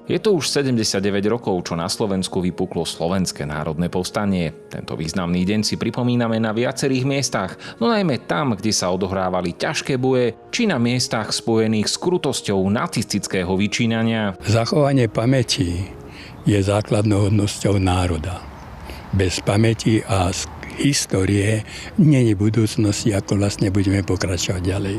Je to už 79 rokov, čo na Slovensku vypuklo Slovenské národné povstanie. Tento významný deň si pripomíname na viacerých miestach, no najmä tam, kde sa odohrávali ťažké boje, či na miestach spojených s krutosťou nacistického vyčínania. Zachovanie pamäti je základnou hodnosťou národa. Bez pamäti a histórie nie je budúcnosti, ako vlastne budeme pokračovať ďalej.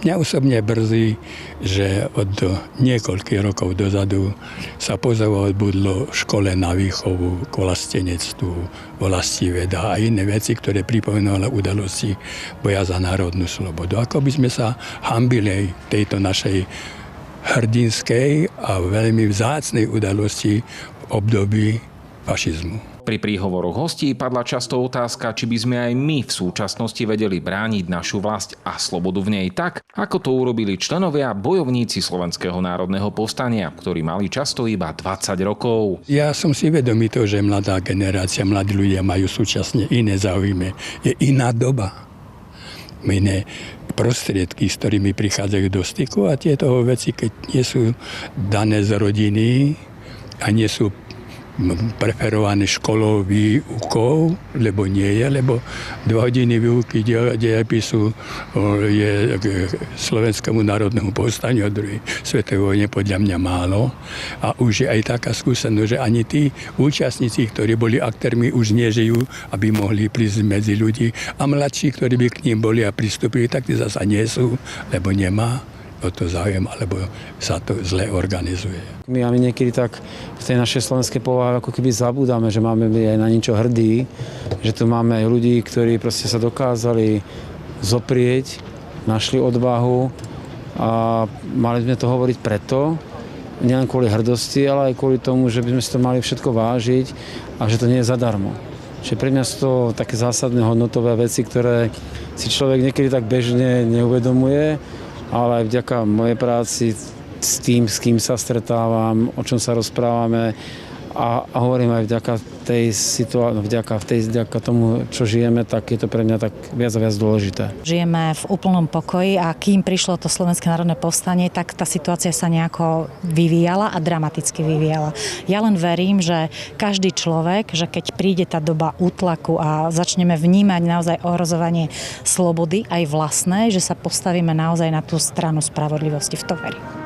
Mňa osobne brzí, že od niekoľkých rokov dozadu sa pozabudlo škole na výchovu k vlastenectvu, vlastiveda a iné veci, ktoré pripomínali udalosti boja za národnú slobodu. Ako by sme sa hanbili tejto našej hrdinskej a veľmi vzácnej udalosti v období fašizmu. Pri príhovoroch hostí padla často otázka, či by sme aj my v súčasnosti vedeli brániť našu vlast a slobodu v nej tak, ako to urobili členovia bojovníci Slovenského národného povstania, ktorí mali často iba 20 rokov. Ja som si vedomý toho, že mladá generácia, mladí ľudia majú súčasne iné záujmy. Je iná doba. Iné prostriedky, s ktorými prichádzajú do styku a tieto veci, keď nie sú dané z rodiny a nie sú preferované školou výukou, lebo nie je, lebo 2 hodiny výuky dejepisu je k Slovenskému národnému povstaniu a druhej svetovej vojne podľa mňa málo. A už je aj taká skúsenosť, že ani tí účastníci, ktorí boli aktérmi, už nežijú, aby mohli prísť medzi ľudí. A mladší, ktorí by k ním boli a pristúpili, tak tí zasa nie sú, lebo nemá o to záujem, alebo sa to zle organizuje. My niekedy tak v tej našej slovenskej povahe ako keby zabúdame, že máme byť aj na niečo hrdí, že tu máme aj ľudí, ktorí proste sa dokázali zoprieť, našli odvahu a mali sme to hovoriť preto, nielen kvôli hrdosti, ale aj kvôli tomu, že by sme si to mali všetko vážiť a že to nie je zadarmo. Čiže pre mňa sú to také zásadné hodnotové veci, ktoré si človek niekedy tak bežne neuvedomuje, ale aj vďaka mojej práci s tým, s kým sa stretávam, o čom sa rozprávame a hovorím aj vďaka tej situácii, vďaka tomu, čo žijeme, tak je to pre mňa tak viac a viac dôležité. Žijeme v úplnom pokoji a kým prišlo to Slovenské národné povstanie, tak tá situácia sa nejako vyvíjala a dramaticky vyvíjala. Ja len verím, že každý človek, že keď príde tá doba útlaku a začneme vnímať naozaj ohrozovanie slobody aj vlastné, že sa postavíme naozaj na tú stranu spravodlivosti. V to verím.